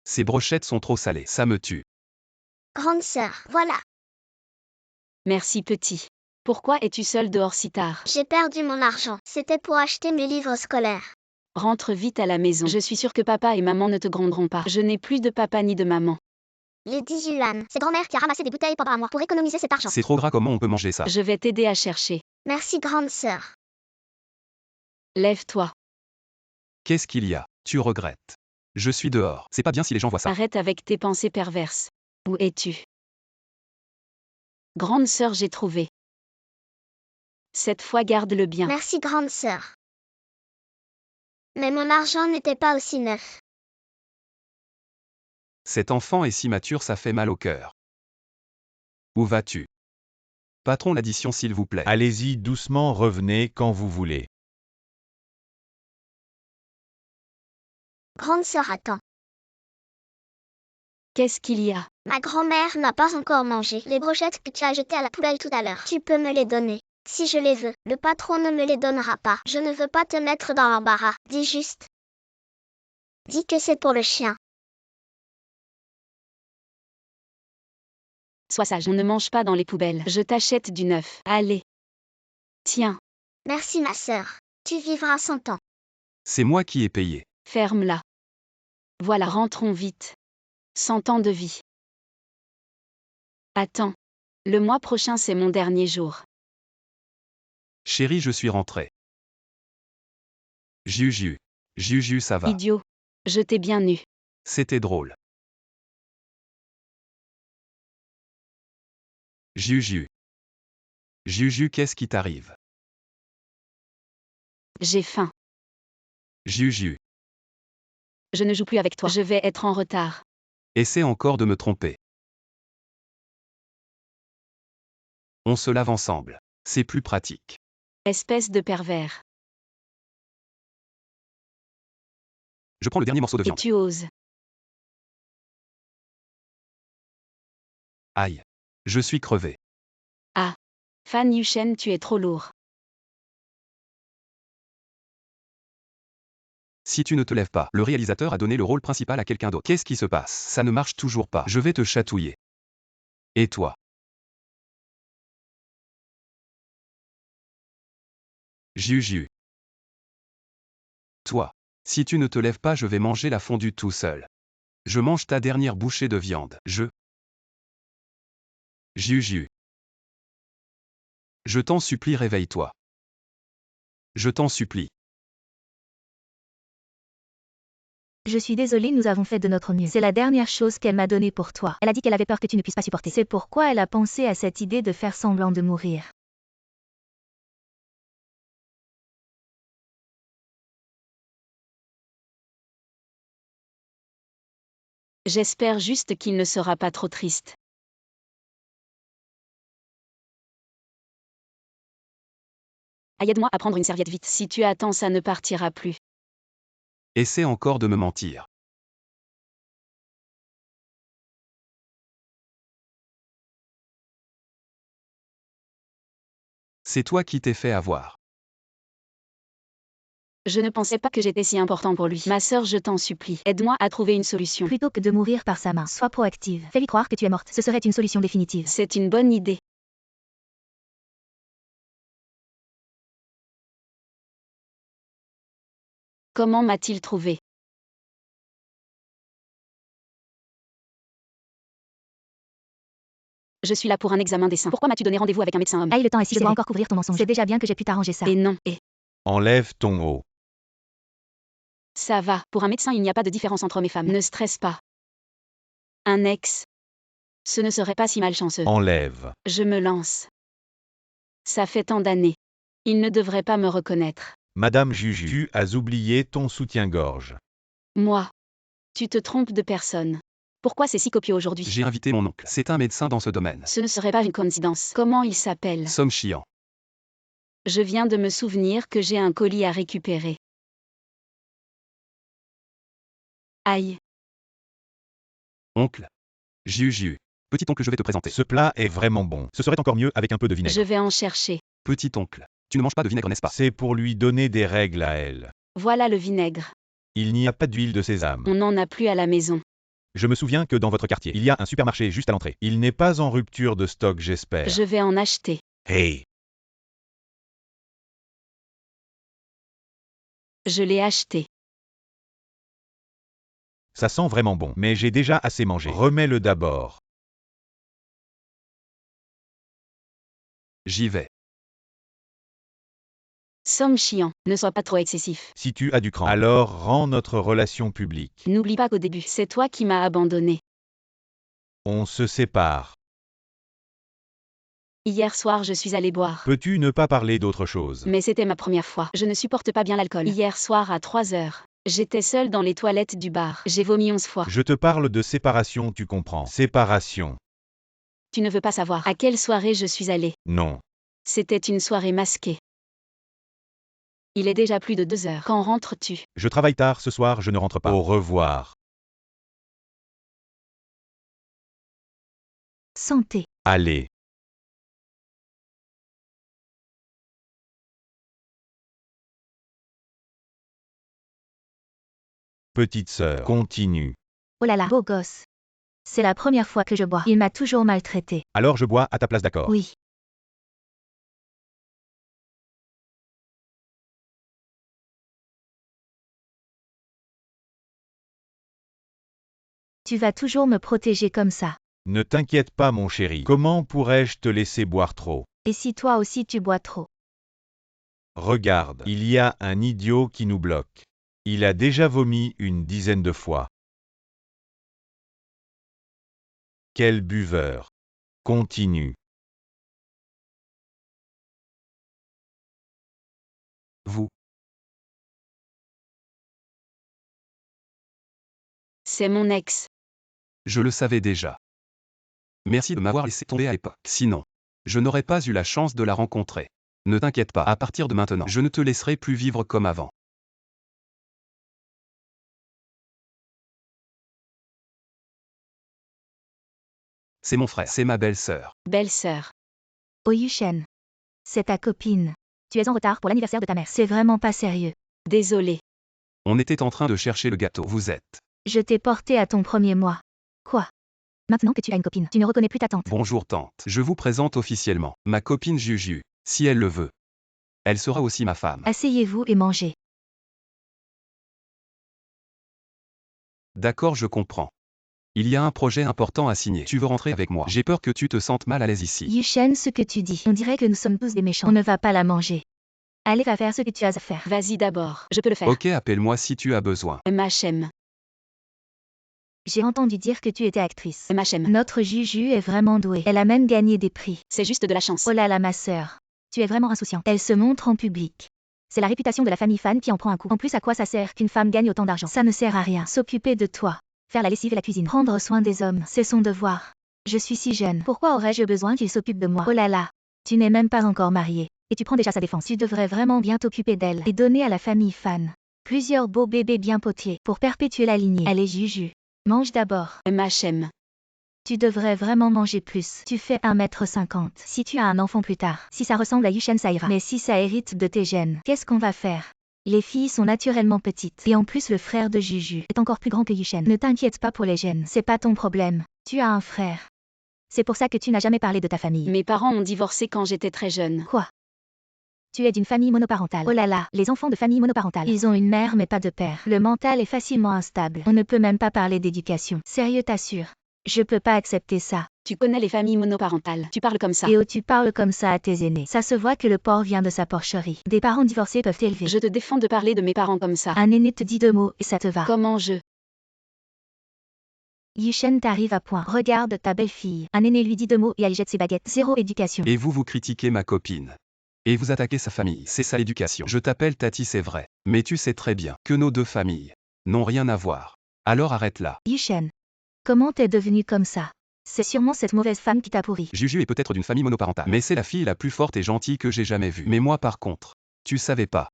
Ces brochettes sont trop salées. Ça me tue. Grande sœur, voilà. Merci petit. Pourquoi es-tu seule dehors si tard? J'ai perdu mon argent. C'était pour acheter mes livres scolaires. Rentre vite à la maison. Je suis sûre que papa et maman ne te gronderont pas. Je n'ai plus de papa ni de maman. Les 10 yuan. C'est grand-mère qui a ramassé des bouteilles pendant un mois pour économiser cet argent. C'est trop gras, comment on peut manger ça? Je vais t'aider à chercher. Merci grande sœur. Lève-toi. Qu'est-ce qu'il y a? Tu regrettes. Je suis dehors. C'est pas bien si les gens voient ça. Arrête avec tes pensées perverses. Où es-tu? Grande sœur, j'ai trouvé. Cette fois garde-le bien. Merci grande sœur. Mais mon argent n'était pas aussi neuf. Cet enfant est si mature, ça fait mal au cœur. Où vas-tu? Patron, l'addition s'il vous plaît. Allez-y doucement, revenez quand vous voulez. Grande sœur attend. Qu'est-ce qu'il y a? Ma grand-mère n'a pas encore mangé les brochettes que tu as jetées à la poubelle tout à l'heure. Tu peux me les donner. Si je les veux, le patron ne me les donnera pas. Je ne veux pas te mettre dans l'embarras. Dis juste. Dis que c'est pour le chien. Sois sage, on ne mange pas dans les poubelles. Je t'achète du neuf. Allez. Tiens, Merci ma sœur. Tu vivras 100 ans. C'est moi qui ai payé. ferme-la. Voilà, rentrons vite. 100 ans de vie. Attends. Le mois prochain c'est mon dernier jour. Chérie, je suis rentré. Juju. Juju, ça va. Idiot. Je t'ai bien eu. C'était drôle. Juju. Juju, qu'est-ce qui t'arrive? J'ai faim. Juju. Je ne joue plus avec toi. Je vais être en retard. Essaie encore de me tromper. On se lave ensemble. C'est plus pratique. Espèce de pervers. Je prends le dernier morceau de Et viande. tu oses. Aïe. Je suis crevé. Ah. Fan Yushen, tu es trop lourd. Si tu ne te lèves pas, le réalisateur a donné le rôle principal à quelqu'un d'autre. Qu'est-ce qui se passe? Ça ne marche toujours pas. Je vais te chatouiller. Et toi? Juju. Toi. Si tu ne te lèves pas, je vais manger la fondue tout seul. Je mange ta dernière bouchée de viande. Juju. Je t'en supplie, réveille-toi. Je t'en supplie. Je suis désolée, nous avons fait de notre mieux. C'est la dernière chose qu'elle m'a donnée pour toi. Elle a dit qu'elle avait peur que tu ne puisses pas supporter. C'est pourquoi elle a pensé à cette idée de faire semblant de mourir. J'espère juste qu'il ne sera pas trop triste. Aide-moi à prendre une serviette vite. Si tu attends, ça ne partira plus. Essaie encore de me mentir. C'est toi qui t'es fait avoir. Je ne pensais pas que j'étais si important pour lui. Ma sœur, je t'en supplie, aide-moi à trouver une solution. Plutôt que de mourir par sa main, sois proactive. Fais-lui croire que tu es morte. Ce serait une solution définitive. C'est une bonne idée. Comment m'a-t-il trouvé? Je suis là pour un examen des seins. Pourquoi m'as-tu donné rendez-vous avec un médecin homme? Aïe, le temps est si je dois encore couvrir ton mensonge. C'est déjà bien que j'ai pu t'arranger ça. Et non, et Enlève ton haut. ça va. Pour un médecin, il n'y a pas de différence entre hommes et femmes. Ne stresse pas. Un ex. Ce ne serait pas si malchanceux. Enlève. Je me lance. Ça fait tant d'années. Il ne devrait pas me reconnaître. Madame Juju, tu as oublié ton soutien-gorge. Moi. Tu te trompes de personne. Pourquoi c'est si copieux aujourd'hui? J'ai invité mon oncle. C'est un médecin dans ce domaine. Ce ne serait pas une coïncidence. Comment il s'appelle? Somme chiant. Je viens de me souvenir que j'ai un colis à récupérer. Aïe. Oncle. Juju. Petit oncle, je vais te présenter. Ce plat est vraiment bon. Ce serait encore mieux avec un peu de vinaigre. Je vais en chercher. Petit oncle. Tu ne manges pas de vinaigre, n'est-ce pas? C'est pour lui donner des règles à elle. Voilà le vinaigre. Il n'y a pas d'huile de sésame. On n'en a plus à la maison. Je me souviens que dans votre quartier, il y a un supermarché juste à l'entrée. Il n'est pas en rupture de stock, j'espère. Je vais en acheter. Hey! Je l'ai acheté. Ça sent vraiment bon, mais j'ai déjà assez mangé. Remets-le d'abord. J'y vais. Somme chiant, ne sois pas trop excessif. Si tu as du cran, alors rends notre relation publique. N'oublie pas qu'au début, c'est toi qui m'as abandonné. On se sépare. Hier soir, je suis allée boire. Peux-tu ne pas parler d'autre chose? Mais c'était ma première fois. Je ne supporte pas bien l'alcool. Hier soir à 3 heures, j'étais seule dans les toilettes du bar. J'ai vomi 11 fois. Je te parle de séparation, tu comprends. Séparation. Tu ne veux pas savoir à quelle soirée je suis allée. Non. C'était une soirée masquée. Il est déjà plus de 2 heures. Quand rentres-tu? Je travaille tard ce soir, je ne rentre pas. Au revoir. Santé. Allez. Petite sœur, continue. Oh là là, beau gosse. C'est la première fois que je bois. Il m'a toujours maltraité. Alors je bois à ta place, d'accord? Oui. Tu vas toujours me protéger comme ça. Ne t'inquiète pas, mon chéri. Comment pourrais-je te laisser boire trop? Et si toi aussi tu bois trop? Regarde, il y a un idiot qui nous bloque. Il a déjà vomi une dizaine de fois. Quel buveur. Continue. Vous. C'est mon ex. Je le savais déjà. Merci de m'avoir laissé tomber à l'époque. Sinon, je n'aurais pas eu la chance de la rencontrer. Ne t'inquiète pas, à partir de maintenant, je ne te laisserai plus vivre comme avant. C'est mon frère, c'est ma belle-sœur. Belle-sœur. Oh Yushen. C'est ta copine. Tu es en retard pour l'anniversaire de ta mère. C'est vraiment pas sérieux. Désolée. On était en train de chercher le gâteau. Vous êtes. Je t'ai porté à ton premier mois. Quoi? Maintenant que tu as une copine, tu ne reconnais plus ta tante. Bonjour tante. Je vous présente officiellement ma copine Juju, si elle le veut. Elle sera aussi ma femme. Asseyez-vous et mangez. D'accord, je comprends. Il y a un projet important à signer. Tu veux rentrer avec moi? J'ai peur que tu te sentes mal à l'aise ici. Yushen, ce que tu dis. On dirait que nous sommes tous des méchants. On ne va pas la manger. Allez, va faire ce que tu as à faire. Vas-y d'abord. Je peux le faire. Ok, appelle-moi si tu as besoin. MHM. J'ai entendu dire que tu étais actrice. MHM. Notre Juju est vraiment douée. Elle a même gagné des prix. C'est juste de la chance. Oh là là, ma sœur. Tu es vraiment insouciante. Elle se montre en public. C'est la réputation de la famille fan qui en prend un coup. En plus, à quoi ça sert qu'une femme gagne autant d'argent? Ça ne sert à rien. S'occuper de toi. Faire la lessive et la cuisine. Prendre soin des hommes, c'est son devoir. Je suis si jeune. Pourquoi aurais-je besoin qu'il s'occupe de moi? Oh là là. Tu n'es même pas encore mariée. Et tu prends déjà sa défense. Tu devrais vraiment bien t'occuper d'elle. Et donner à la famille Fan plusieurs beaux bébés bien potiers. Pour perpétuer la lignée. Allez Juju. Mange d'abord. MHM. Tu devrais vraiment manger plus. Tu fais 1,50 m. Si tu as un enfant plus tard, si ça ressemble à Yushen, ça ira. Mais si ça hérite de tes gènes, qu'est-ce qu'on va faire? Les filles sont naturellement petites. Et en plus, le frère de Juju est encore plus grand que Yushen. Ne t'inquiète pas pour les gènes. C'est pas ton problème. Tu as un frère. C'est pour ça que tu n'as jamais parlé de ta famille. Mes parents ont divorcé quand j'étais très jeune. Quoi? Tu es d'une famille monoparentale. Oh là là, les enfants de famille monoparentale. Ils ont une mère mais pas de père. Le mental est facilement instable. On ne peut même pas parler d'éducation. Sérieux, t'assures? Je peux pas accepter ça. Tu connais les familles monoparentales. Tu parles comme ça. Et oh, tu parles comme ça à tes aînés. Ça se voit que le porc vient de sa porcherie. Des parents divorcés peuvent t'élever. Je te défends de parler de mes parents comme ça. Un aîné te dit 2 mots et ça te va. Comment je... Yushen t'arrive à point. Regarde ta belle-fille. Un aîné lui dit 2 mots et elle jette ses baguettes. Zéro éducation. Et vous critiquez ma copine. Et vous attaquez sa famille. C'est ça l'éducation. Je t'appelle Tati, c'est vrai. Mais tu sais très bien que nos deux familles n'ont rien à voir. Alors arrête là. Yushen, comment t'es devenue comme ça? C'est sûrement cette mauvaise femme qui t'a pourri. Juju est peut-être d'une famille monoparentale, mais c'est la fille la plus forte et gentille que j'ai jamais vue. Mais moi par contre, tu savais pas.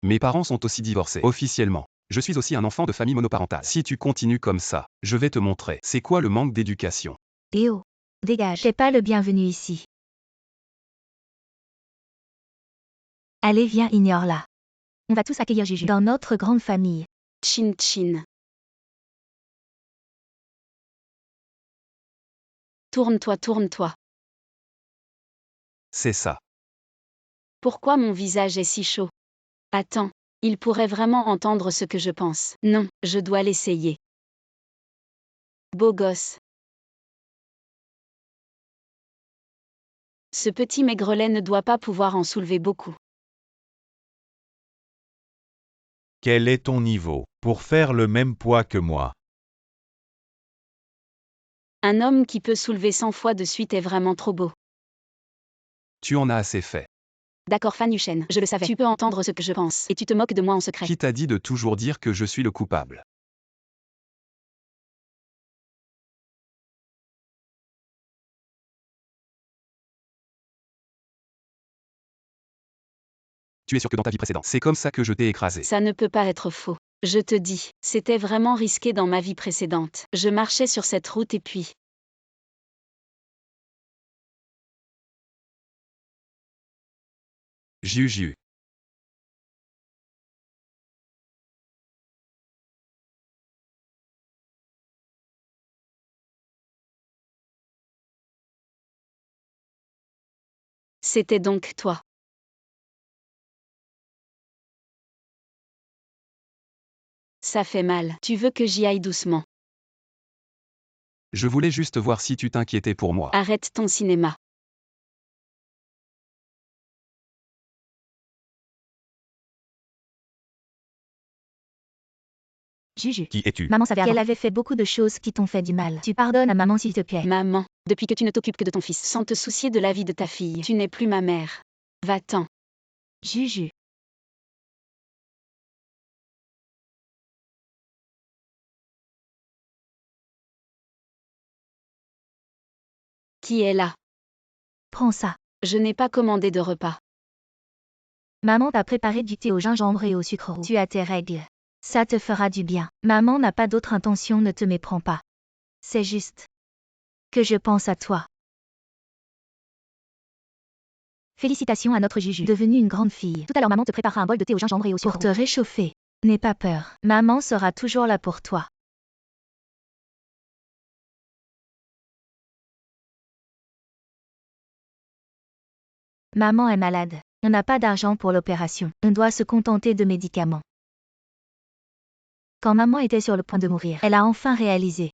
Mes parents sont aussi divorcés, officiellement. Je suis aussi un enfant de famille monoparentale. Si tu continues comme ça, je vais te montrer c'est quoi le manque d'éducation. Théo, dégage. T'es pas le bienvenu ici. Allez, viens, ignore-la. On va tous accueillir Juju dans notre grande famille. Chin chin. Tourne-toi, tourne-toi. C'est ça. Pourquoi mon visage est si chaud? Attends, il pourrait vraiment entendre ce que je pense. Non, je dois l'essayer. Beau gosse. Ce petit maigrelet ne doit pas pouvoir en soulever beaucoup. Quel est ton niveau pour faire le même poids que moi? Un homme qui peut soulever 100 fois de suite est vraiment trop beau. Tu en as assez fait. D'accord, Fan Yushen, je le savais. Tu peux entendre ce que je pense, et tu te moques de moi en secret. Qui t'a dit de toujours dire que je suis le coupable? Tu es sûr que dans ta vie précédente, c'est comme ça que je t'ai écrasé. Ça ne peut pas être faux. Je te dis, c'était vraiment risqué dans ma vie précédente. Je marchais sur cette route et puis... Juju. C'était donc toi. Ça fait mal. Tu veux que j'y aille doucement? Je voulais juste voir si tu t'inquiétais pour moi. Arrête ton cinéma. Juju. Qui es-tu? Maman savait qu'elle avait fait beaucoup de choses qui t'ont fait du mal. Tu pardonnes à maman s'il te plaît. Maman, depuis que tu ne t'occupes que de ton fils sans te soucier de la vie de ta fille, tu n'es plus ma mère. Va-t'en. Juju. Qui est là? Prends ça. Je n'ai pas commandé de repas. Maman t'a préparé du thé au gingembre et au sucre roux. Tu as tes règles. Ça te fera du bien. Maman n'a pas d'autre intention, ne te méprends pas. C'est juste que je pense à toi. Félicitations à notre Juju, devenue une grande fille. Tout à l'heure, maman te préparera un bol de thé au gingembre et au sucre pour te réchauffer. N'aie pas peur. Maman sera toujours là pour toi. Maman est malade. On n'a pas d'argent pour l'opération. On doit se contenter de médicaments. Quand maman était sur le point de mourir, elle a enfin réalisé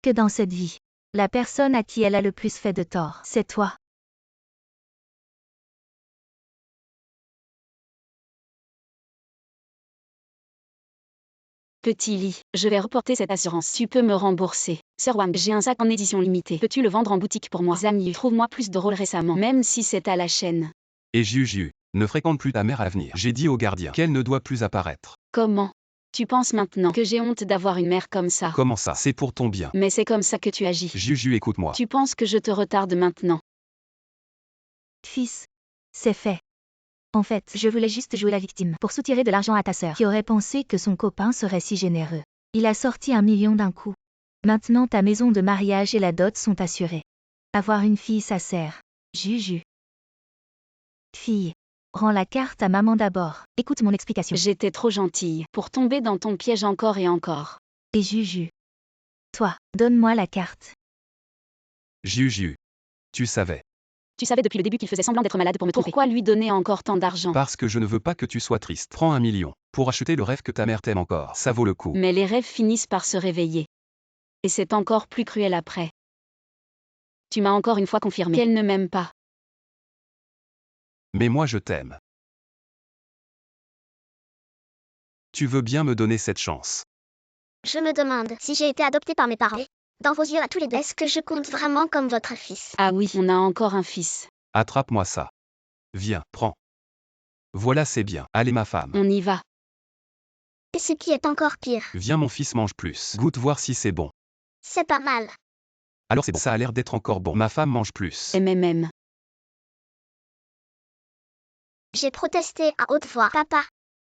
que dans cette vie, la personne à qui elle a le plus fait de tort, c'est toi. Petit lit, je vais reporter cette assurance. Tu peux me rembourser. Sir Wang, j'ai un sac en édition limitée. Peux-tu le vendre en boutique pour moi? Zamyu, trouve-moi plus de rôles récemment, même si c'est à la chaîne. Et Juju, ne fréquente plus ta mère à l'avenir. J'ai dit au gardien qu'elle ne doit plus apparaître. Comment? Tu penses maintenant que j'ai honte d'avoir une mère comme ça. Comment ça? C'est pour ton bien. Mais c'est comme ça que tu agis. Juju, écoute-moi. Tu penses que je te retarde maintenant. Fils, c'est fait. En fait, je voulais juste jouer la victime pour soutirer de l'argent à ta sœur qui aurait pensé que son copain serait si généreux. Il a sorti 1 million d'un coup. Maintenant ta maison de mariage et la dot sont assurées. Avoir une fille ça sert. Juju. Fille. Rends la carte à maman d'abord. Écoute mon explication. J'étais trop gentille pour tomber dans ton piège encore et encore. Et Juju. Toi, donne-moi la carte. Juju. Tu savais. Tu savais depuis le début qu'il faisait semblant d'être malade pour me tromper. Pourquoi lui donner encore tant d'argent? Parce que je ne veux pas que tu sois triste. Prends 1 million. Pour acheter le rêve que ta mère t'aime encore. Ça vaut le coup. Mais les rêves finissent par se réveiller. Et c'est encore plus cruel après. Tu m'as encore une fois confirmé qu'elle ne m'aime pas. Mais moi je t'aime. Tu veux bien me donner cette chance? Je me demande si j'ai été adoptée par mes parents. Dans vos yeux à tous les deux, est-ce que je compte vraiment comme votre fils? Ah oui, on a encore un fils. Attrape-moi ça. Viens, prends. Voilà, c'est bien. Allez ma femme. On y va. Et ce qui est encore pire, Viens mon fils, mange plus. Goûte voir si c'est bon. c'est pas mal. Alors c'est bon. Ça a l'air d'être encore bon. Ma femme mange plus. MMM. J'ai protesté à haute voix. Papa,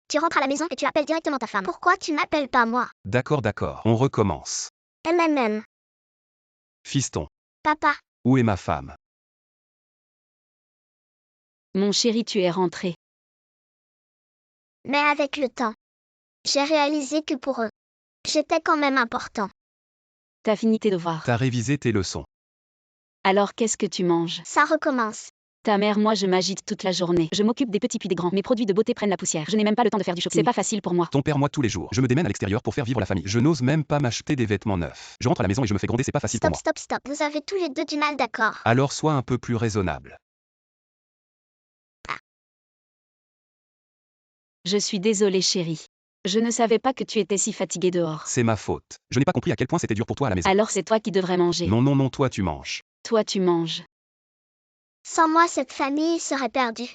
tu rentres à la maison et tu appelles directement ta femme. Pourquoi tu m'appelles pas moi? D'accord, d'accord. On recommence. MMM. Fiston. Papa, Où est ma femme? Mon chéri, tu es rentré. mais avec le temps, j'ai réalisé que pour eux, j'étais quand même important. T'as fini tes devoirs. T'as révisé tes leçons. Alors qu'est-ce que tu manges? Ça recommence. Ta mère, moi je m'agite toute la journée. Je m'occupe des petits puis des grands. Mes produits de beauté prennent la poussière. Je n'ai même pas le temps de faire du shopping. C'est pas facile pour moi. Ton père, moi tous les jours. Je me démène à l'extérieur pour faire vivre la famille. Je n'ose même pas m'acheter des vêtements neufs. Je rentre à la maison et je me fais gronder, c'est pas facile pour Stop, moi. stop, stop. Vous avez tous les deux du mal, d'accord? Alors sois un peu plus raisonnable. Je suis désolée chérie. Je ne savais pas que tu étais si fatiguée dehors. C'est ma faute. Je n'ai pas compris à quel point c'était dur pour toi à la maison. Alors c'est toi qui devrais manger. Non, non, non, toi tu manges. Toi tu manges. Sans moi, cette famille serait perdue.